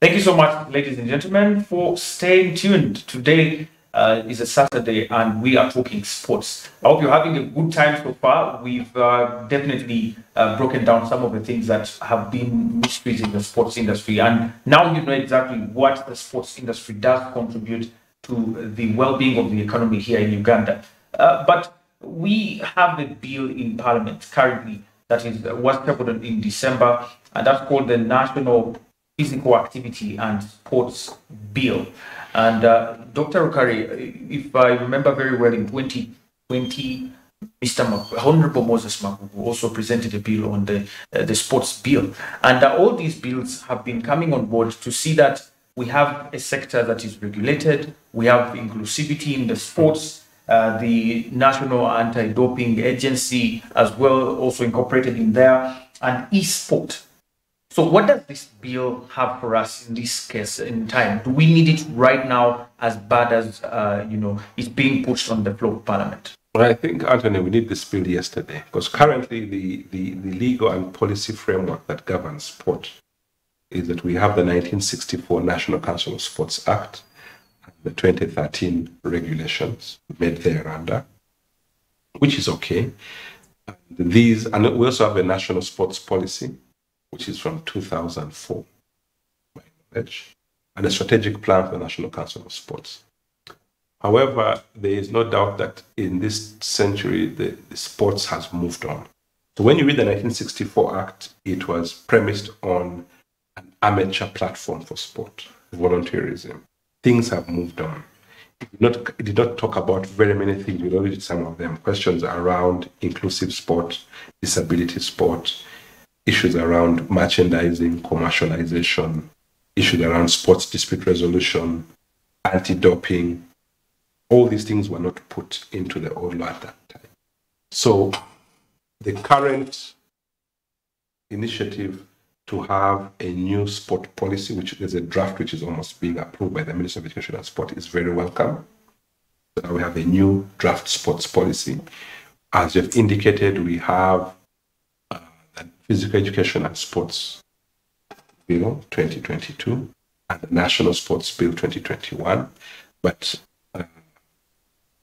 Thank you so much, ladies and gentlemen, for staying tuned. Today is a Saturday and we are talking sports. I hope you're having a good time so far. We've definitely broken down some of the things that have been mysteries in the sports industry. And now you know exactly what the sports industry does contribute to the well being of the economy here in Uganda. But we have a bill in Parliament currently that was tabled in December, and that's called the National Physical Activity and Sports Bill. And Dr. Rukari, if I remember very well, in 2020, Honorable Moses Magugu also presented a bill on the sports bill. And all these bills have been coming on board to see that we have a sector that is regulated, we have inclusivity in the sports, the National Anti-Doping Agency as well, also incorporated in there, and e-sport. So what does this bill have for us in this case in time? Do we need it right now as bad as, it's being pushed on the floor of Parliament? Well, I think, Anthony, we need this bill yesterday because currently the legal and policy framework that governs sport is that we have the 1964 National Council of Sports Act, the 2013 regulations made thereunder, which is okay. And we also have a national sports policy, which is from 2004, by knowledge, and a strategic plan for the National Council of Sports. However, there is no doubt that in this century, the sports has moved on. So when you read the 1964 Act, it was premised on an amateur platform for sport, volunteerism. Things have moved on. It did not talk about very many things. We already did some of them. Questions around inclusive sport, disability sport, issues around merchandising, commercialization, issues around sports dispute resolution, anti-doping. All these things were not put into the old law at that time. So the current initiative to have a new sport policy, which is a draft which is almost being approved by the Minister of Education and Sport, is very welcome. So now we have a new draft sports policy. As you've indicated, we have the Physical Education and Sports Bill 2022 and the National Sports Bill 2021. But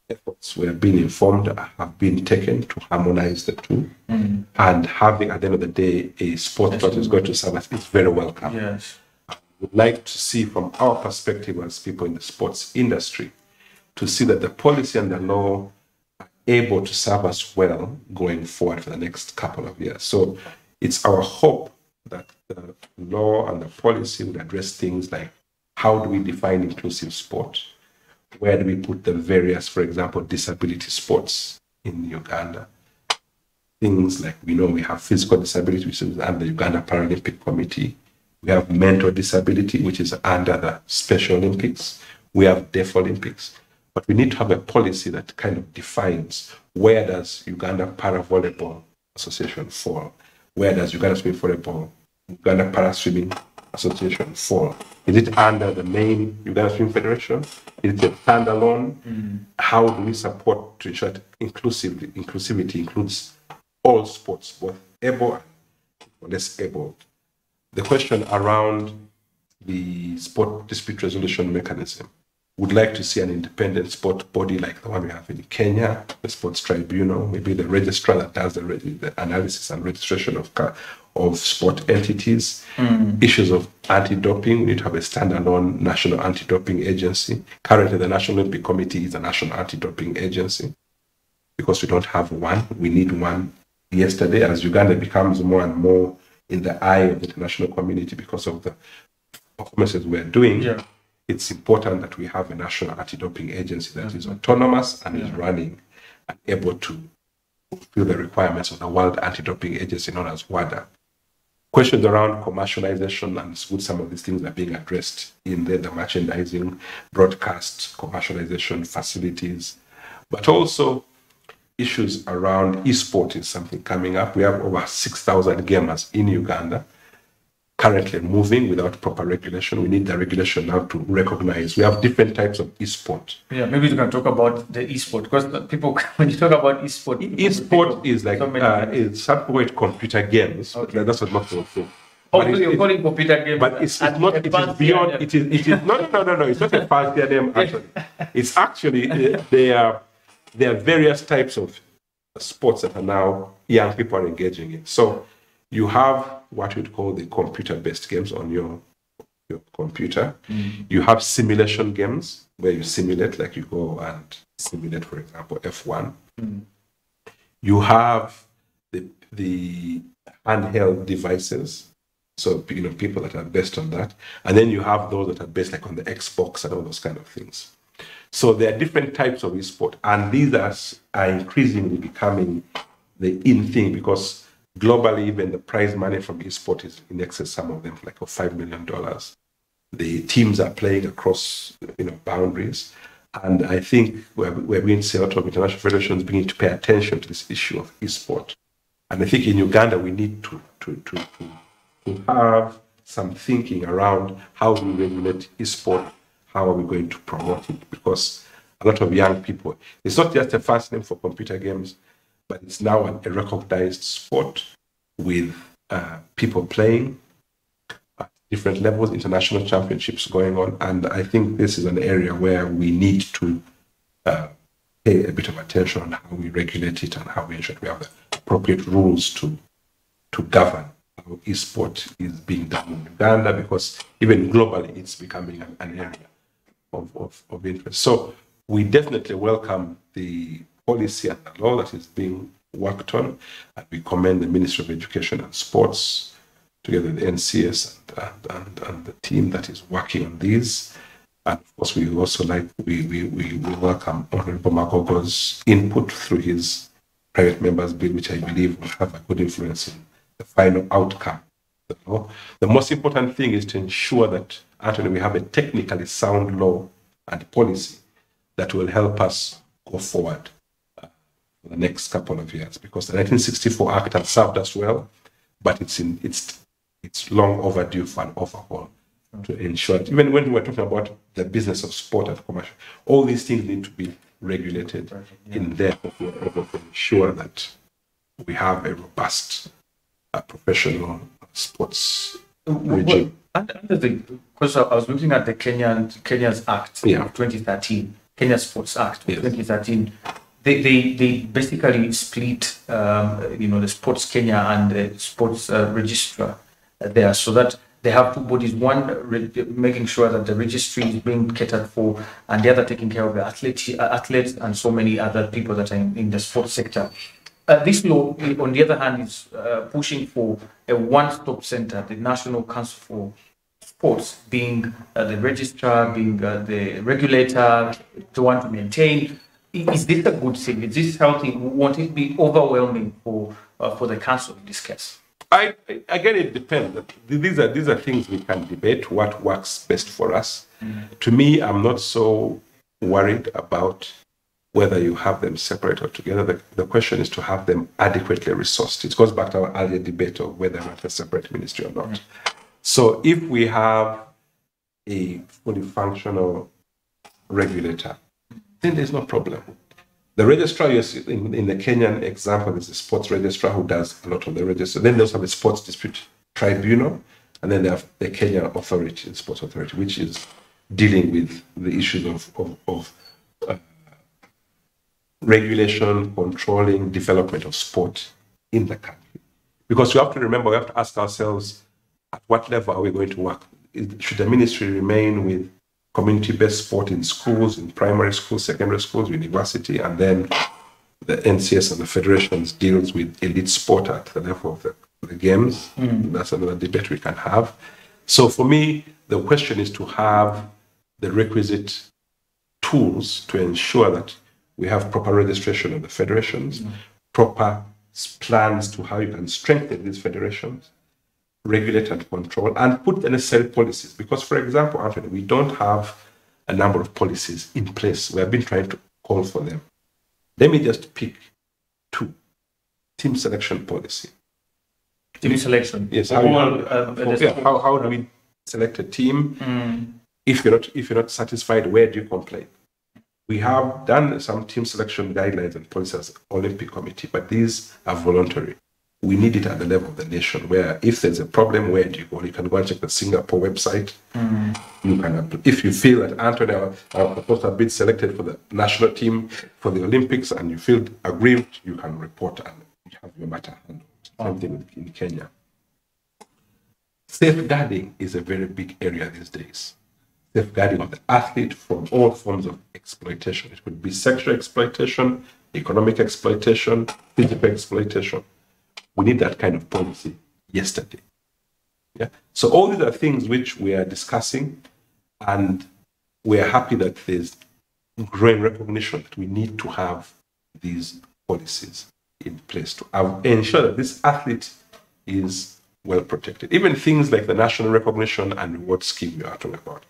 efforts we have been informed have been taken to harmonize the two, and having at the end of the day a sport that is going to serve us is very welcome. Yes, we'd like to see from our perspective as people in the sports industry to see that the policy and the law are able to serve us well going forward for the next couple of years. So it's our hope that the law and the policy would address things like how do we define inclusive sport? Where do we put the various, for example, disability sports in Uganda? Things like we have physical disability, which is under the Uganda Paralympic Committee. We have mental disability, which is under the Special Olympics. We have Deaf Olympics. But we need to have a policy that kind of defines where does Uganda Para-Volleyball Association fall? Where does Uganda Swimming Volleyball, Uganda Para-Swimming Association fall? Is it under the main Uganda Swimming Federation? Is it a standalone? How do we support to ensure that inclusivity includes all sports, both able and less able? The question around the sport dispute resolution mechanism. Would like to see an independent sport body like the one we have in Kenya, the Sports Tribunal, maybe the registrar that does the analysis and registration of sport entities. Issues of anti-doping, we need to have a standalone national anti-doping agency. Currently, the National Olympic Committee is a national anti-doping agency. Because we don't have one, we need one. Yesterday, as Uganda becomes more and more in the eye of the international community because of the performances we're doing, it's important that we have a national anti-doping agency that is autonomous and is running and able to fulfill the requirements of the World Anti-Doping Agency known as WADA. Questions around commercialization, and it's good some of these things are being addressed in the merchandising, broadcast, commercialization facilities, but also issues around e-sport is something coming up. We have over 6,000 gamers in Uganda currently moving without proper regulation. We need the regulation now to recognize. We have different types of e-sport. Yeah, maybe you can talk about the e-sport, because people, when you talk about e-sport, e-sport is like it's something with computer games. Okay. That's what most people think. Hopefully, you're calling computer games. But it's not. It is beyond. It is no. It's not a fancy name. Actually, it's actually there are various types of sports that are now young people are engaging in. So you have what we'd call the computer-based games on your computer. You have simulation games where you simulate, like you go and simulate, for example, F1. You have the handheld devices, so people that are based on that, and then you have those that are based like on the Xbox and all those kind of things. So there are different types of esport, and these are increasingly becoming the in thing, because globally, even the prize money from esport is in excess, some of them like $5 million. The teams are playing across boundaries, and I think we're going to see a lot of international federations beginning to pay attention to this issue of esport. And I think in Uganda we need to have some thinking around how we regulate esport, how are we going to promote it, because a lot of young people, it's not just a fast name for computer games, but it's now a recognized sport with people playing at different levels, international championships going on. And I think this is an area where we need to pay a bit of attention on how we regulate it and how we ensure we have the appropriate rules to govern how esport is being done in Uganda, because even globally it's becoming an area of interest. So we definitely welcome the policy and the law that is being worked on, and we commend the Ministry of Education and Sports together with the NCS and the team that is working on these. And of course, we also we welcome Honorable Magogo's input through his private members bill, which I believe will have a good influence in the final outcome. The most important thing is to ensure that, Anthony, we have a technically sound law and policy that will help us go forward for the next couple of years, because the 1964 Act has served us well, but it's long overdue for an overhaul to ensure that even when we're talking about the business of sport and commercial, all these things need to be regulated in there to ensure that we have a robust professional sports regime. Because I was looking at the Kenya's Act of 2013, Kenya Sports Act of 2013. They basically split the Sports Kenya and the Sports Registrar there, so that they have two bodies, one making sure that the registry is being catered for, and the other taking care of the athletes and so many other people that are in the sports sector. This law, on the other hand, is pushing for a one-stop center, the National Council for Sports, being the registrar, being the regulator, the one to maintain. Is this a good thing? Is this healthy? Won't it be overwhelming for the council in this case? Again, it depends. These are things we can debate, what works best for us. To me, I'm not so worried about whether you have them separate or together. The question is to have them adequately resourced. It goes back to our earlier debate of whether we have a separate ministry or not. So if we have a fully functional regulator, then there's no problem. The registrar, in the Kenyan example, is the sports registrar who does a lot of the register. Then they also have a sports dispute tribunal, and then they have the Kenya authority, the sports authority, which is dealing with the issues of regulation, controlling, development of sport in the country. Because we have to remember, we have to ask ourselves, at what level are we going to work? Should the ministry remain with community-based sport in schools, in primary schools, secondary schools, university, and then the NCS and the federations deals with elite sport at the level of the games? That's another debate we can have. So for me, the question is to have the requisite tools to ensure that we have proper registration of the federations, proper plans to how you can strengthen these federations, regulate and control, and put the necessary policies. Because, for example, Anthony, we don't have a number of policies in place. We have been trying to call for them. Let me just pick two. Team selection policy. Team selection. Yes. How do we select a team? If you're not satisfied, where do you complain? We have done some team selection guidelines and policies as Olympic Committee, but these are voluntary. we need it at the level of the nation, where if there's a problem, where do you go? You can go and check the Singapore website. You can, if you feel that Anthony are supposed to have been selected for the national team for the Olympics and you feel aggrieved, you can report and have your matter handled. Same thing in Kenya. Safeguarding is a very big area these days. Safeguarding of the athlete from all forms of exploitation. It could be sexual exploitation, economic exploitation, physical exploitation. We need that kind of policy yesterday. Yeah. So all these are things which we are discussing, and we are happy that there's growing recognition that we need to have these policies in place to ensure that this athlete is well protected. Even things like the national recognition and reward scheme you are talking about.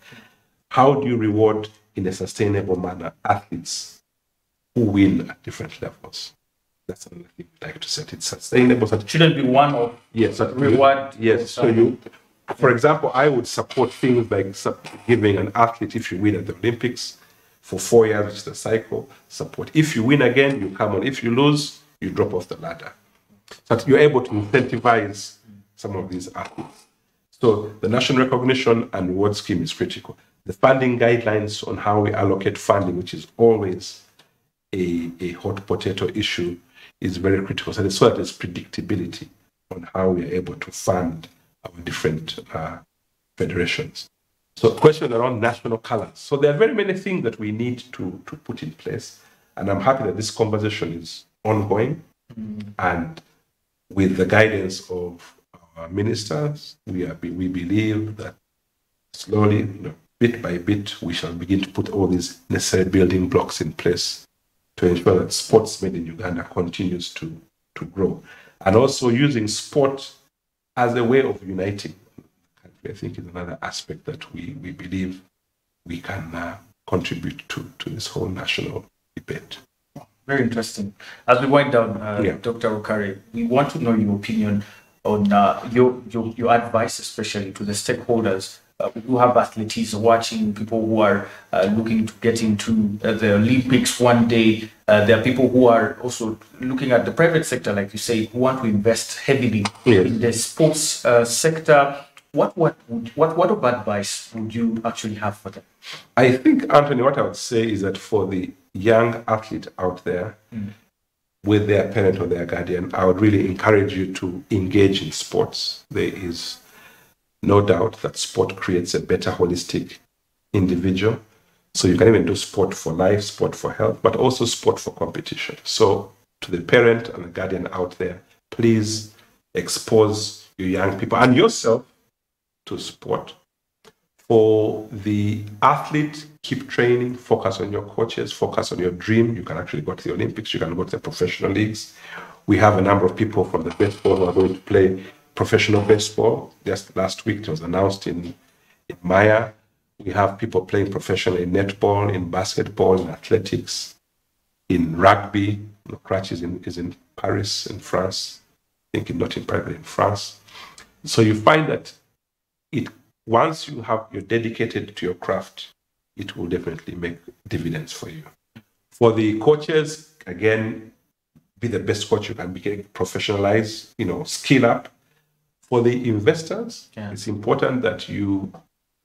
How do you reward in a sustainable manner athletes who win at different levels? That's another thing we'd like to set. It's sustainable. So it shouldn't be one of reward. Yes. So you, for example, I would support things like giving an athlete, if you win at the Olympics for 4 years, which is the cycle, support. If you win again, you come on. If you lose, you drop off the ladder. So that you're able to incentivize some of these athletes. So the national recognition and reward scheme is critical. The funding guidelines on how we allocate funding, which is always a hot potato issue, is very critical. So that there's predictability on how we are able to fund our different federations. So questions around national colors. So there are very many things that we need to put in place. And I'm happy that this conversation is ongoing. And with the guidance of our ministers, we believe that slowly, bit by bit, we shall begin to put all these necessary building blocks in place to ensure that sports made in Uganda continues to grow. And also using sport as a way of uniting the country, I think, is another aspect that we believe we can contribute to this whole national debate. Very interesting. As we wind down, Dr. Rukari, we want to know your opinion on your advice, especially to the stakeholders who have athletes watching, people who are looking to get into the Olympics one day. There are people who are also looking at the private sector, like you say, who want to invest heavily in the sports sector. What of advice would you actually have for them? I think, Anthony, what I would say is that for the young athlete out there, with their parent or their guardian, I would really encourage you to engage in sports. There is no doubt that sport creates a better holistic individual. So you can even do sport for life, sport for health, but also sport for competition. So to the parent and the guardian out there, please expose your young people and yourself to sport. For the athlete, keep training, focus on your coaches, focus on your dream. You can actually go to the Olympics, you can go to the professional leagues. We have a number of people from the baseball who are going to play professional baseball. Just last week it was announced in Maya. We have people playing professionally in netball, in basketball, in athletics, in rugby. Cratch is in Paris, in France. I think not in Paris, in France. So you find that once you're dedicated to your craft, it will definitely make dividends for you. For the coaches, again, be the best coach you can be, professionalize, skill up. For the investors, it's important that you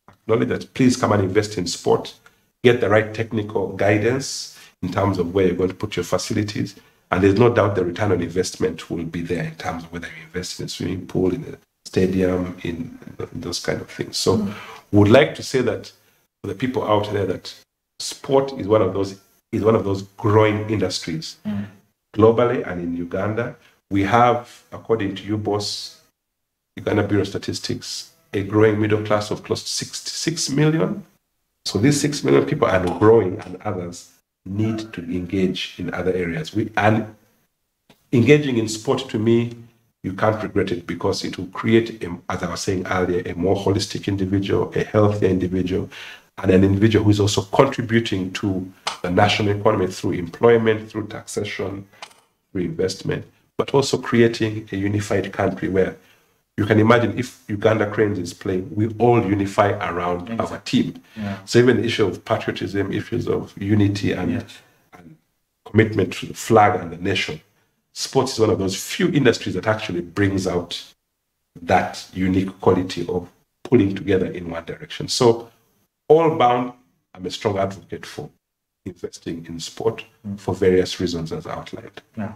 acknowledge that please come and invest in sport, get the right technical guidance in terms of where you're going to put your facilities. And there's no doubt the return on investment will be there in terms of whether you invest in a swimming pool, in a stadium, in those kind of things. So we would like to say that for the people out there that sport is one of those growing industries globally and in Uganda. We have, according to UBOS, Uganda Bureau of Statistics, a growing middle class of close to 66 million. So these 6 million people are growing, and others need to engage in other areas. And engaging in sport, to me, you can't regret it, because it will create, as I was saying earlier, a more holistic individual, a healthier individual, and an individual who is also contributing to the national economy through employment, through taxation, through investment, but also creating a unified country where you can imagine if Uganda Cranes is playing, we all unify around our team. So even the issue of patriotism, issues of unity and commitment to the flag and the nation, sports is one of those few industries that actually brings out that unique quality of pulling together in one direction. So, all bound, I'm a strong advocate for investing in sport for various reasons as outlined. Yeah.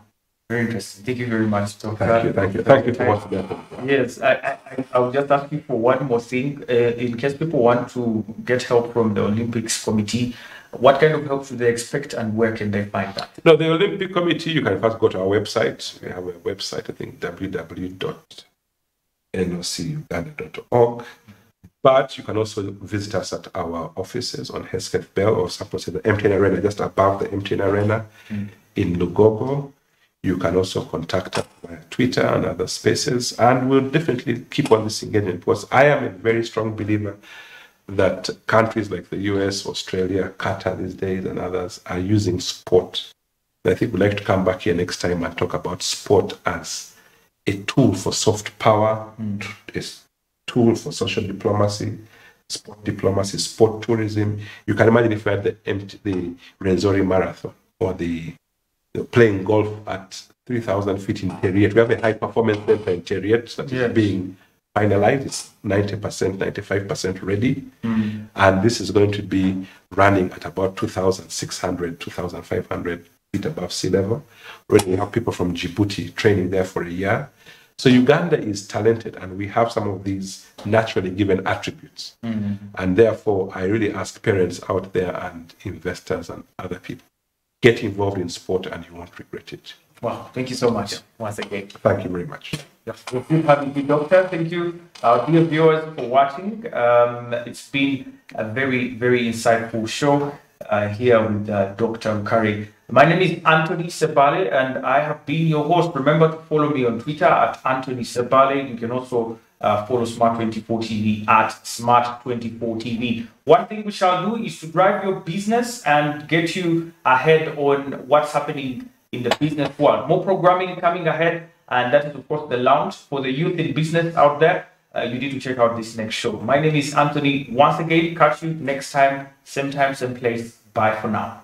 Very interesting. Thank you very much, Dr. Thank you for what you done. Yes, I will just ask you for one more thing. In case people want to get help from the Olympics Committee, what kind of help should they expect and where can they find that? No, the Olympic Committee, you can first go to our website. We have a website, I think, www.nocuganda.org. But you can also visit us at our offices on Hesketh Bell, or suppose the MTN Arena, just above the MTN Arena in Lugogo. You can also contact us via Twitter and other spaces, and we'll definitely keep on this engagement, because I am a very strong believer that countries like the US, Australia, Qatar these days, and others are using sport. And I think we'd like to come back here next time and talk about sport as a tool for soft power, a tool for social diplomacy, sport tourism. You can imagine if we had the Renzori Marathon or the playing golf at 3,000 feet in Teriet. We have a high performance center in Teriet that is being finalized. It's 90%, 95% ready. And this is going to be running at about 2,600, 2,500 feet above sea level. Already we have people from Djibouti training there for a year. So Uganda is talented, and we have some of these naturally given attributes. And therefore, I really ask parents out there and investors and other people, get involved in sport and you won't regret it. Wow, thank you so much once again. Thank you very much. We'll keep having you, Doctor. Thank you, our dear viewers, for watching. It's been a very, very insightful show here with Dr. Mukari. My name is Anthony Sebale, and I have been your host. Remember to follow me on Twitter at Anthony Sebale. You can also follow Smart24 TV at Smart24 TV. One thing we shall do is to drive your business and get you ahead on what's happening in the business world. More programming coming ahead, and that is, of course, the launch for the youth in business out there. You need to check out this next show. My name is Anthony. Once again, catch you next time, same place. Bye for now.